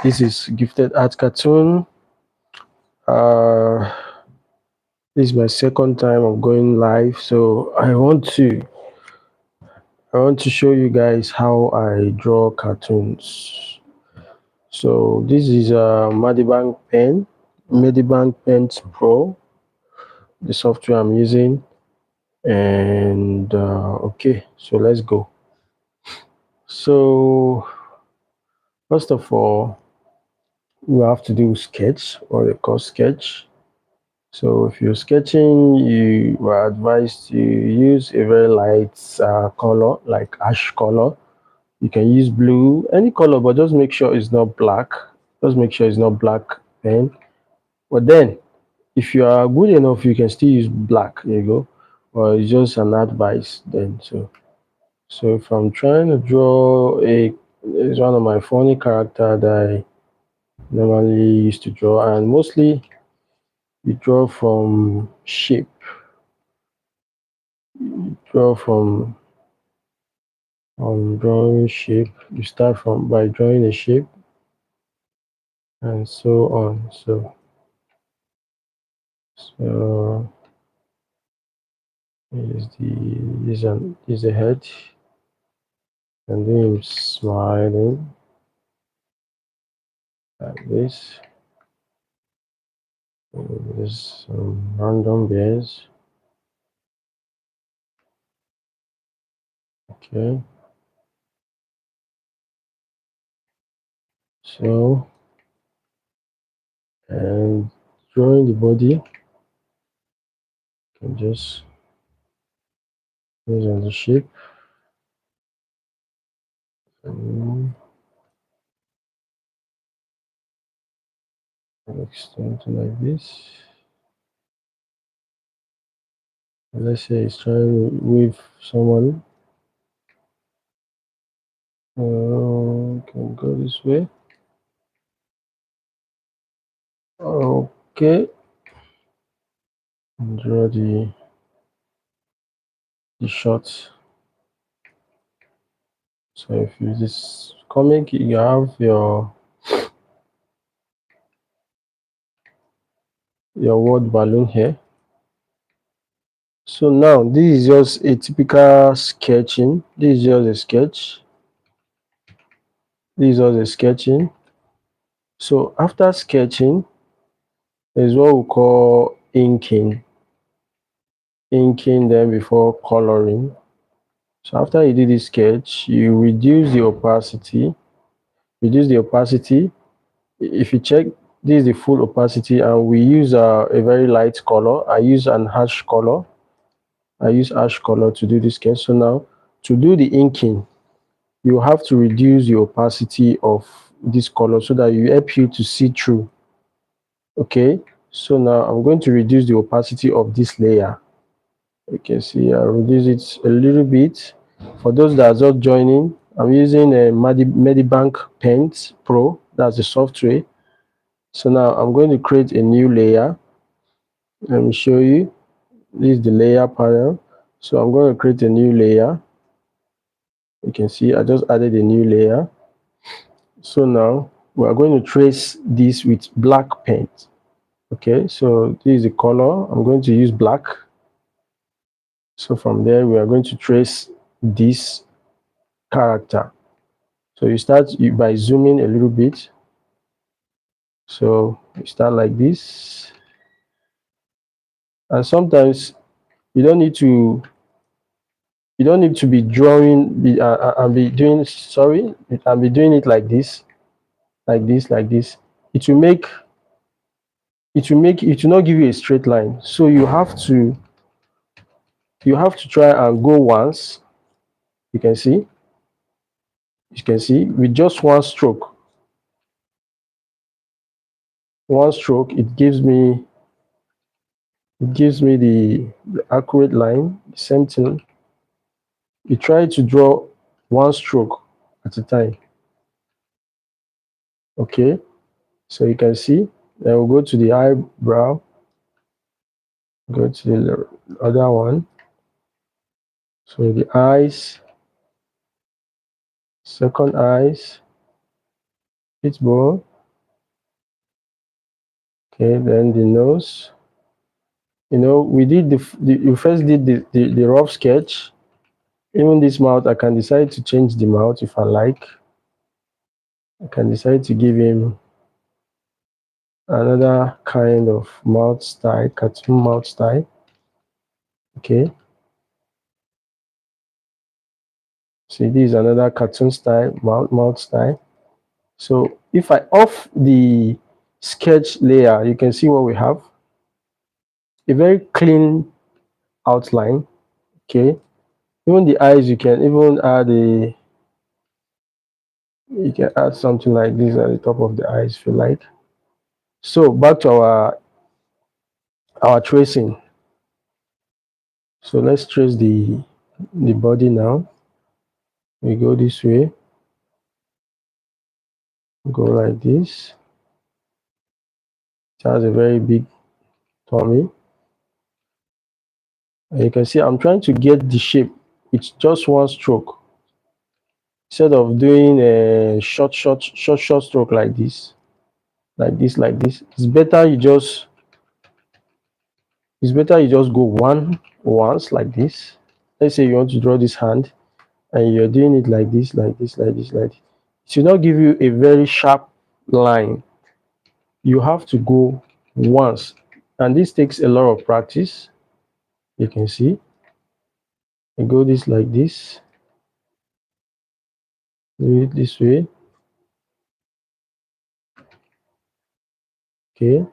This is Gifted Art Cartoon. This is my second time of going live, so I want to show you guys how I draw cartoons. So this is a Medibank Pen Pro, the software I'm using, and okay, so let's go. So first of all, we have to do sketch, or they call sketch. So if you're sketching, you are advised to use a very light color, like ash color. You can use blue, any color, but just make sure it's not black. Just make sure it's not black pen. But then, if you are good enough, you can still use black. There you go. Or it's just an advice then. So if I'm trying to draw it's one of my funny character that I normally used to draw, and mostly you draw from shape. Draw from drawing shape. You start from by drawing a shape and so on. So is the head, and then him smiling like this. There's some random bears. Okay. So, and drawing the body, can just use on the shape and extend to like this. Let's say it's trying to wave someone. Can go this way. Okay. Draw the shot. So if you this comic, you have your word balloon here. So now this is just a typical sketching. This is just a sketch. This is just a sketching. So after sketching, is what we call inking. Inking them before coloring. So after you do this sketch, you reduce the opacity. Reduce the opacity. If you check, this is the full opacity, and we use a very light color. I use an ash color. I use ash color to do this sketch. So now, to do the inking, you have to reduce the opacity of this color so that you help you to see through. Okay, so now I'm going to reduce the opacity of this layer. You can see I reduce it a little bit. For those that are just joining, I'm using a Medibank Pen Pro. That's the software. So now I'm going to create a new layer. Let me show you. This is the layer panel. So I'm going to create a new layer. You can see I just added a new layer. So now we are going to trace this with black paint. Okay, so this is the color. I'm going to use black. So from there, we are going to trace this character. So you start by zooming a little bit. So you start like this. And sometimes you don't need to be drawing and be doing it like this, like this. It will not give you a straight line. So you have to try and go once. You can see with just one stroke, it gives me the accurate line. Same thing, you try to draw one stroke at a time. Okay, so you can see, then we'll go to the eyebrow, go to the other one. So the eyes, second eyes, cheekbone, Okay, then the nose. We did you first did the rough sketch. Even this mouth, I can decide to change the mouth if I like. I can decide to give him another kind of mouth style, cartoon mouth style. Okay. See, this is another cartoon style, mouth style. So if I off the sketch layer, you can see what we have. A very clean outline. Okay. Even the eyes, you can even add something like this at the top of the eyes if you like. So back to our tracing. So let's trace the body now. We go this way, go like this. It has a very big tummy. And you can see I'm trying to get the shape with just one stroke. Instead of doing a short stroke like this, it's better you just go once like this. Let's say you want to draw this hand and you're doing it like this. It should not give you a very sharp line. You have to go once, and this takes a lot of practice. You can see I go this like this, do it this way. Okay.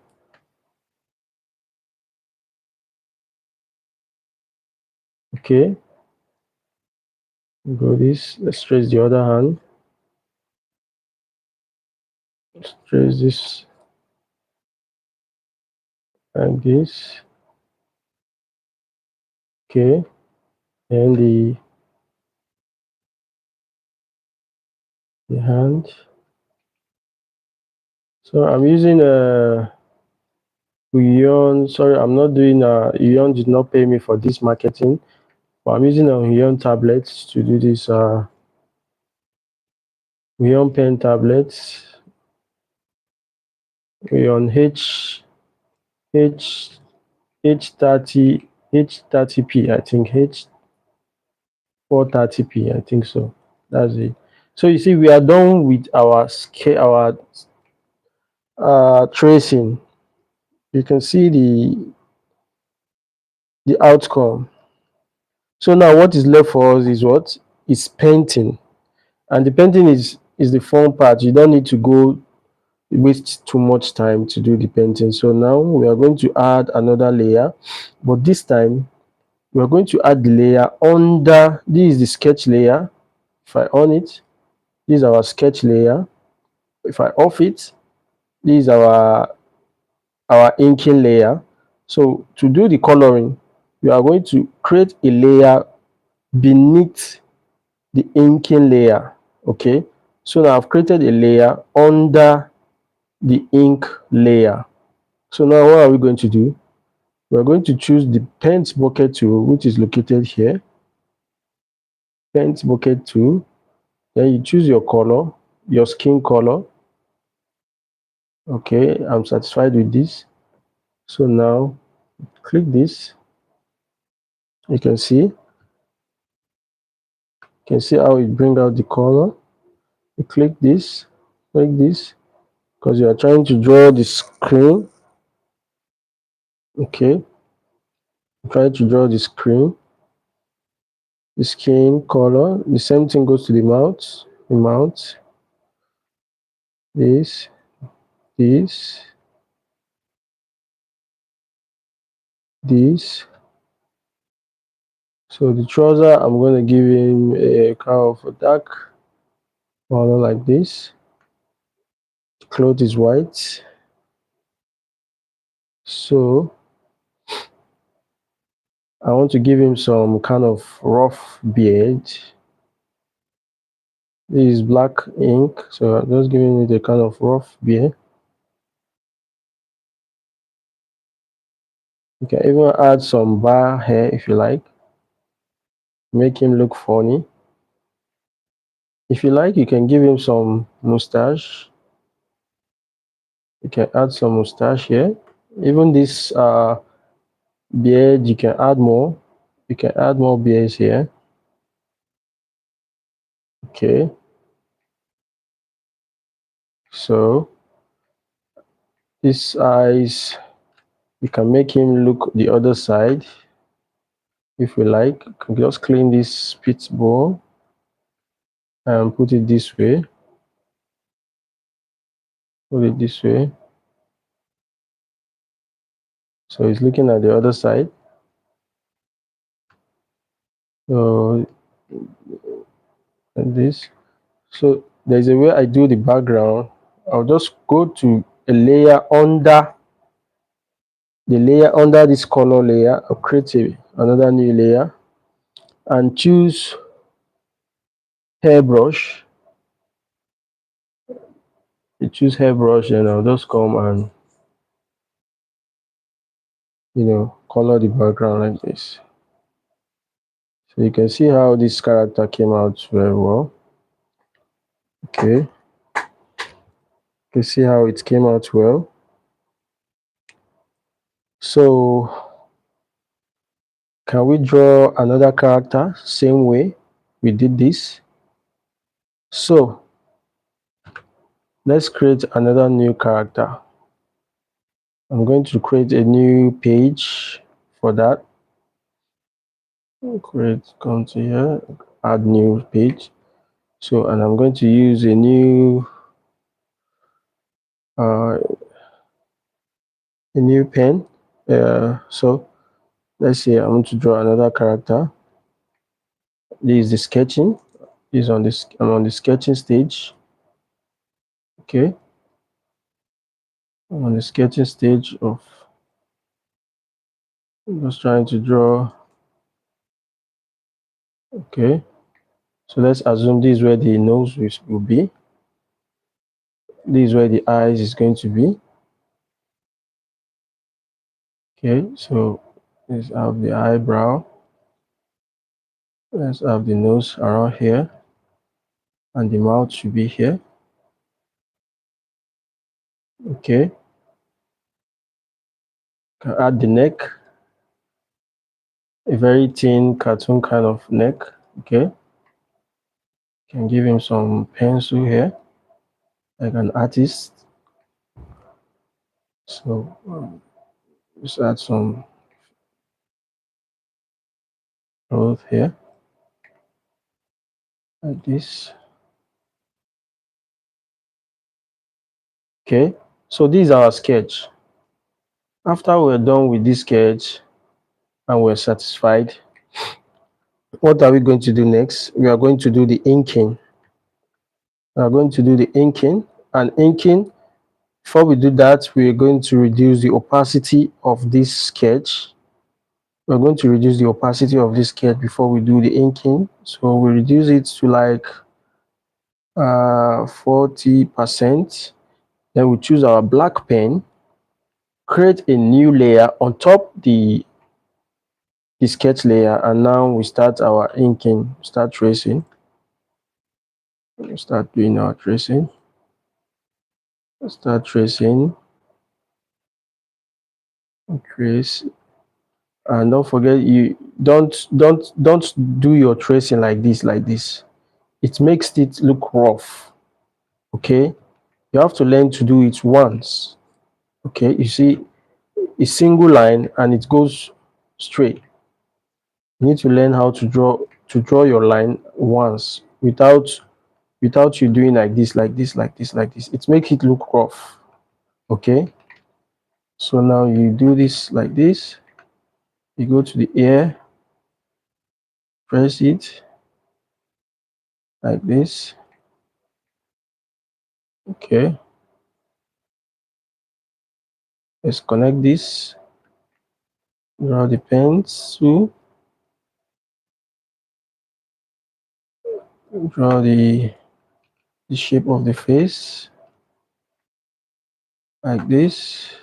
Okay. Go this. Let's trace the other hand. Let's trace this like this. Okay. And the hand. So I'm using Uyon. Sorry, I'm not doing Uyon did not pay me for this marketing, but I'm using a Uyon tablet to do this Uyon pen tablets. Uyon H30p, I think H430p, I think so. That's it. So you see, we are done with our scale, our tracing. You can see the outcome. So now what is left for us is what is painting, and the painting is the fun part. You don't need to go waste too much time to do the painting. So now we are going to add another layer, but this time we are going to add the layer under. This is the sketch layer. If I on it, this is our sketch layer. If I off it, this is our inking layer. So to do the coloring, we are going to create a layer beneath the inking layer. Okay, so now I've created a layer under the ink layer. So now what are we going to do? We're going to choose the paint bucket tool, which is located here. Paint bucket tool. Then you choose your color, your skin color. Okay, I'm satisfied with this. So now click this. You can see how it brings out the color. You click this, because you are trying to draw the screen. Okay, try to draw the screen, the skin color. The same thing goes to the mouth. This, this, this. So the trouser, I'm going to give him a kind of a dark color like this. The cloth is white. So I want to give him some kind of rough beard. This is black ink, so I'm just giving it a kind of rough beard. You can even add some bar hair if you like. Make him look funny. If you like, you can give him some mustache. You can add some mustache here. Even this beard, you can add more. You can add more beards here. Okay. So this eyes, you can make him look the other side if you like. You can just clean this spit bowl and put it this way. Put it this way. So he's looking at the other side. So like this. So there's a way I do the background. I'll just go to a layer under the layer under this color layer. I'll create another new layer and choose hairbrush. You choose hairbrush and I'll just come and color the background like this. So you can see how this character came out very well. Okay, you can see how it came out well. So can we draw another character same way we did this? So let's create another new character. I'm going to create a new page for that. Come to here, add new page. So, and I'm going to use a new pen. So let's say I want to draw another character. This is the sketching. I'm on the sketching stage. Okay, I'm on the sketching stage of just trying to draw. Okay, so let's assume this is where the nose will be. This is where the eyes is going to be. Okay, so let's have the eyebrow. Let's have the nose around here, and the mouth should be here. Okay, can add the neck, a very thin cartoon kind of neck. Okay, can give him some pencil here, like an artist. So just add some growth here, like this. Okay, so this is our sketch. After we're done with this sketch and we're satisfied, what are we going to do next? We are going to do the inking. We are going to do the inking, and inking, before we do that, we're going to reduce the opacity of this sketch. We're going to reduce the opacity of this sketch before we do the inking. So we reduce it to like 40%. Then we choose our black pen, create a new layer on top the sketch layer, and now we start our inking, start tracing. We start doing our tracing. Start tracing. Trace. And don't forget, you don't do your tracing like this. It makes it look rough. Okay, you have to learn to do it once. Okay, you see a single line and it goes straight. You need to learn how to draw your line once without you doing like this. It makes it look rough. Okay, so now you do this like this. You go to the ear, press it like this. Okay, let's connect this. Draw the pencil. Draw the shape of the face like this.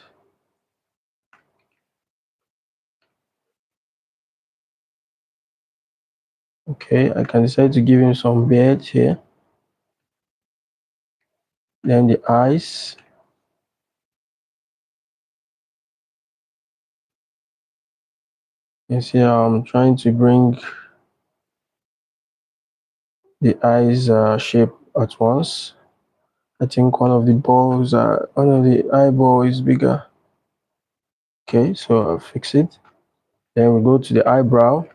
Okay, I can decide to give him some beard here. Then the eyes. You see how I'm trying to bring the eyes shape at once. I think one of the eyeball is bigger. Okay, so I'll fix it. Then we go to the eyebrow.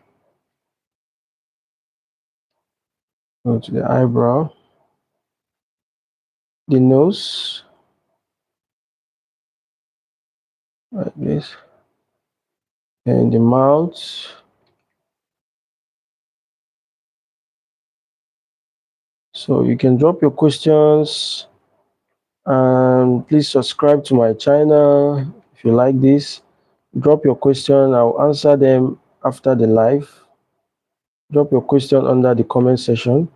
Go to the eyebrow. The nose, like this. And the mouth. So you can drop your questions, and please subscribe to my channel if you like this. Drop your question, I'll answer them after the live. Drop your question under the comment section.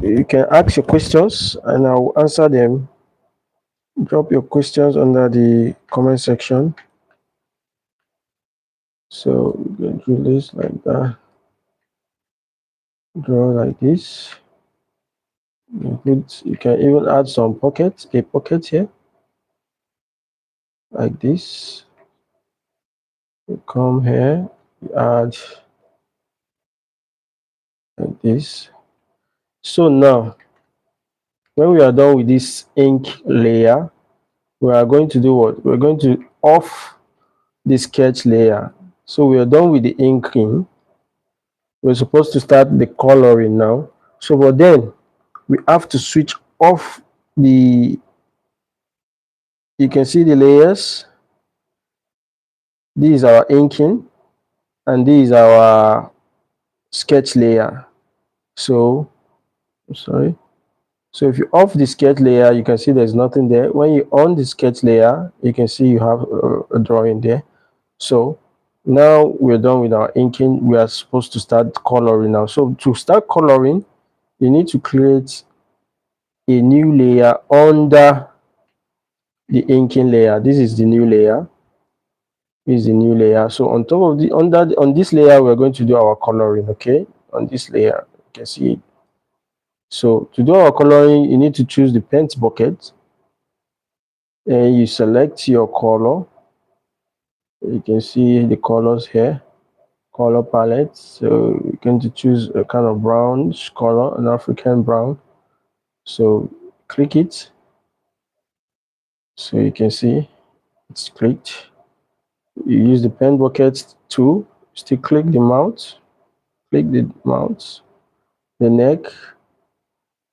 You can ask your questions and I'll answer them. Drop your questions under the comment section. So you can do this like that. Draw like this. You can even add some a pocket here, like this. You come here, you add like this. So now, when we are done with this ink layer, we are going to do what? We're going to off the sketch layer. So we are done with the inking. We're supposed to start the coloring now. So but then we have to switch off the, you can see the layers. This is our inking and this is our sketch layer. So sorry. So if you off the sketch layer, you can see there's nothing there. When you on the sketch layer, you can see you have a drawing there. So now we're done with our inking. We are supposed to start coloring now. So to start coloring, you need to create a new layer under the inking layer. This is the new layer. This is the new layer. So on top of on this layer, we're going to do our coloring. Okay, on this layer, you can see it. So to do our coloring, you need to choose the paint bucket and you select your color. You can see the colors here, color palette. So you're going to choose a kind of brownish color, an African brown. So click it. So you can see it's clicked. You use the pen bucket tool, still click the mouth, the neck.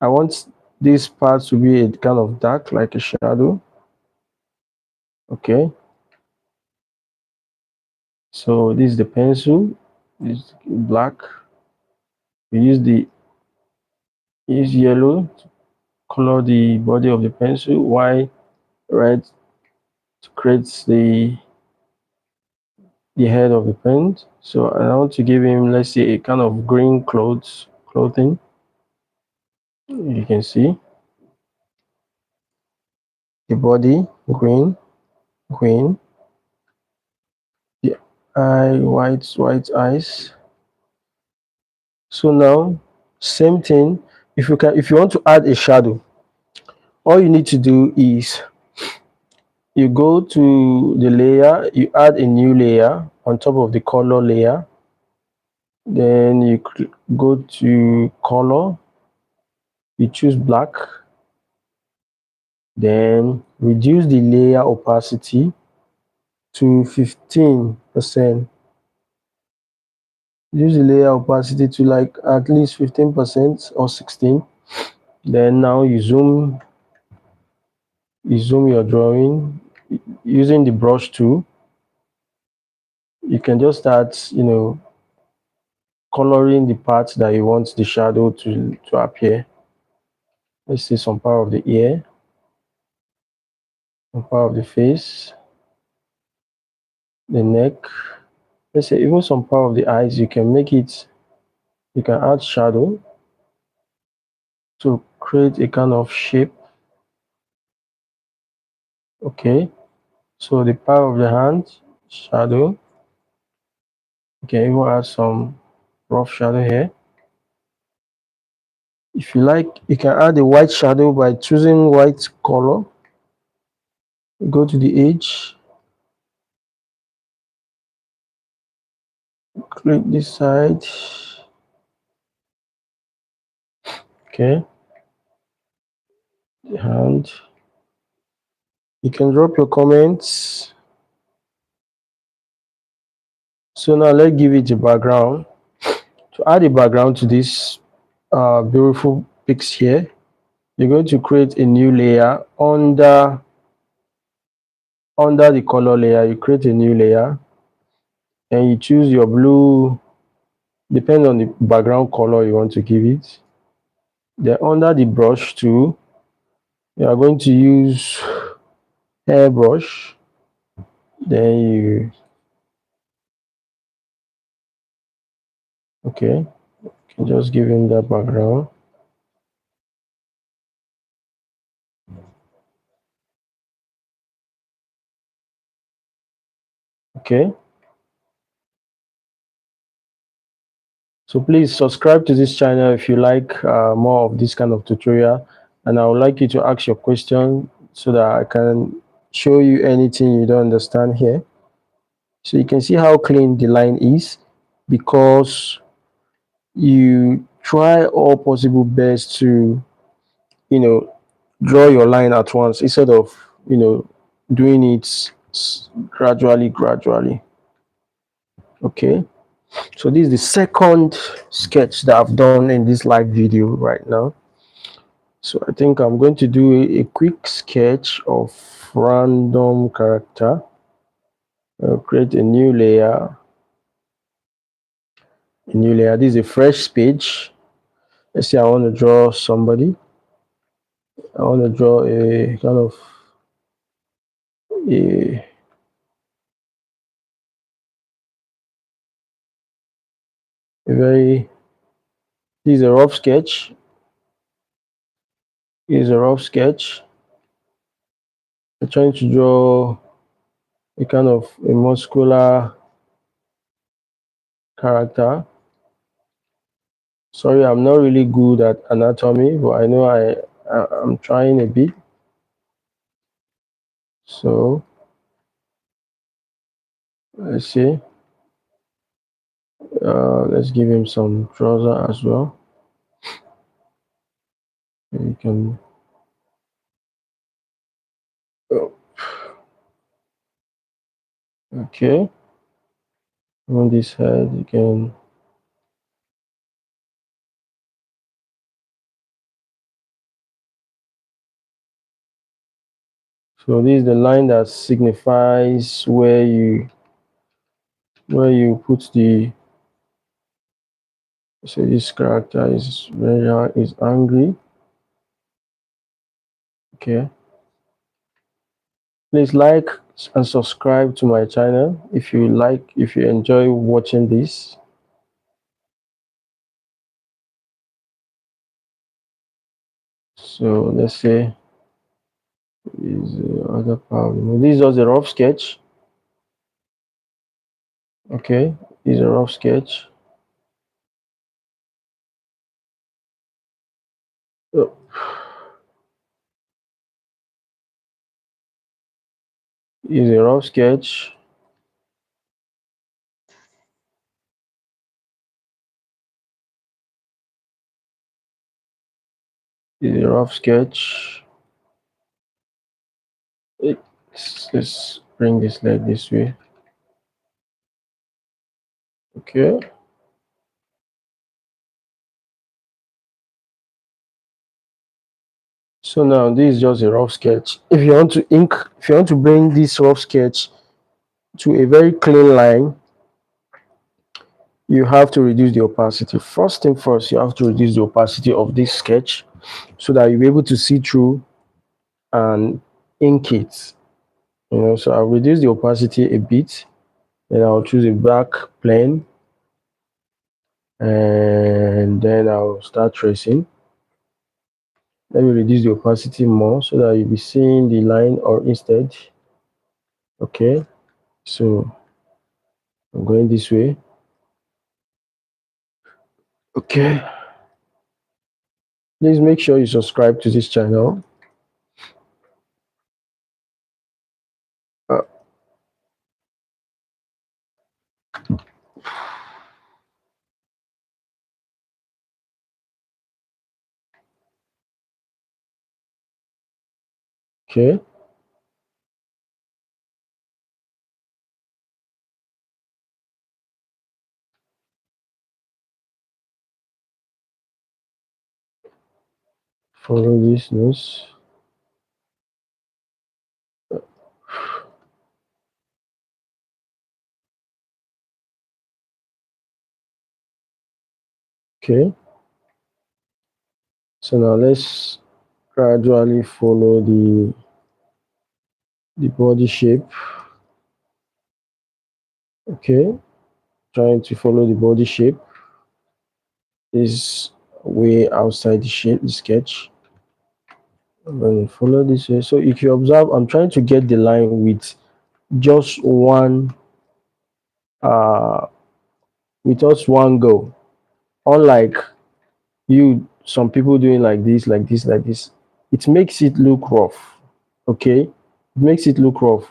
I want this part to be a kind of dark, like a shadow. Okay. So this is the pencil, this is black. We use yellow to color the body of the pencil, white, red to create the head of the pen. So I want to give him, let's say, a kind of green clothing. You can see the body green, the eye white eyes. So now same thing. If you want to add a shadow, all you need to do is you go to the layer, you add a new layer on top of the color layer. Then you go to color, you choose black, then reduce the layer opacity to 15%. Use the layer opacity to like at least 15% or 16. Then now you zoom your drawing using the brush tool. You can just start, coloring the parts that you want the shadow to appear. Let's see some part of the ear, some part of the face, the neck. Let's say even some part of the eyes. You can add shadow to create a kind of shape. Okay, so the part of the hand, shadow. You can even add some rough shadow here. If you like, you can add a white shadow by choosing white color. Go to the edge, Click this side. Okay, the hand. You can drop your comments. So now let's give it a background. To add a background to this beautiful pics here, you're going to create a new layer under the color layer. You create a new layer and you choose your blue, depend on the background color you want to give it. Then under the brush tool, you are going to use airbrush. Then you, okay, you can just give him that background. Okay, so please subscribe to this channel if you like more of this kind of tutorial, and I would like you to ask your question so that I can show you anything you don't understand here. So you can see how clean the line is because you try all possible best to, you know, draw your line at once instead of, doing it gradually. Okay, so this is the second sketch that I've done in this live video right now. So I think I'm going to do a quick sketch of random character. I'll create a new layer. This is a fresh page. Let's say I want to draw somebody. I want to draw a kind of a very, this is a rough sketch. This is a rough sketch. I'm trying to draw a kind of a muscular character. Sorry, I'm not really good at anatomy, but I know I'm trying a bit. So let's see. Let's give him some trouser as well. You can. Oh, okay. On this head, you can. So this is the line that signifies where you put the. So this character is angry. Okay. Please like and subscribe to my channel if you enjoy watching this. So let's say is other part. This is just a rough sketch. Okay, this is a rough sketch. Oh, is a rough sketch. Is a rough sketch. Let's bring this leg this way. Okay. So now this is just a rough sketch. If you want to bring this rough sketch to a very clean line, you have to reduce the opacity. First thing first, you have to reduce the opacity of this sketch so that you'll be able to see through and ink it. So I'll reduce the opacity a bit, then I'll choose a black plane, and then I'll start tracing. Let me reduce the opacity more so that you'll be seeing the line or instead. Okay, so I'm going this way. Okay, please make sure you subscribe to this channel. Uh, Okay. Follow this nose. Okay. So now let's gradually follow the body shape. Okay. Trying to follow the body shape is way outside the shape, the sketch. I'm going to follow this way. So if you observe, I'm trying to get the line with just one uh with just one go. Unlike you, some people doing like this, like this, like this, it makes it look rough. Okay, it makes it look rough.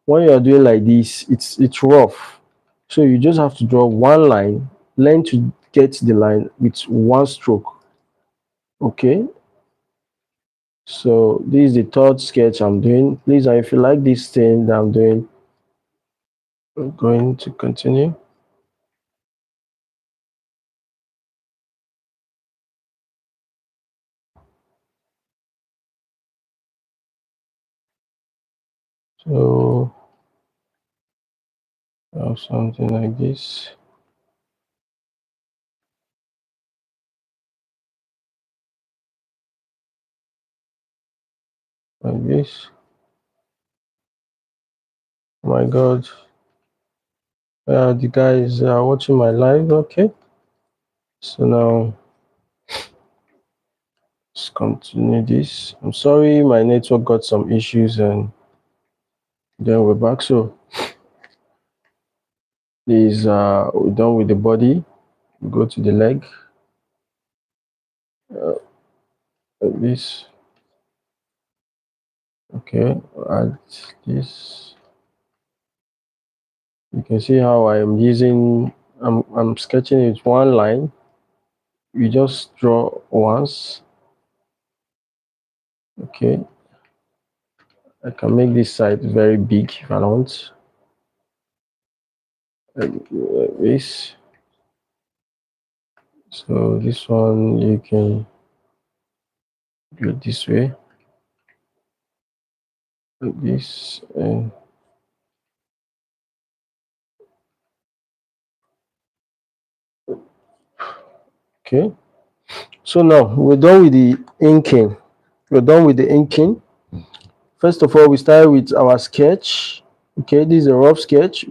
When you are doing like this, it's rough. So you just have to draw one line, learn to get the line with one stroke. Okay, so this is the third sketch I'm doing. Please, if you like this thing that I'm doing, I'm going to continue. So I have something like this, like this. Oh my God, the guys are watching my live. Okay, so now let's continue this. I'm sorry, my network got some issues, and then we're back. So this we're done with the body. We go to the leg, like this. Okay, add this. You can see how I am using. I'm sketching it one line. You just draw once. Okay, I can make this side very big if I want. Like this. So this one you can do it this way, like this, and okay. So now we're done with the inking. We're done with the inking. First of all, we start with our sketch. Okay, this is a rough sketch.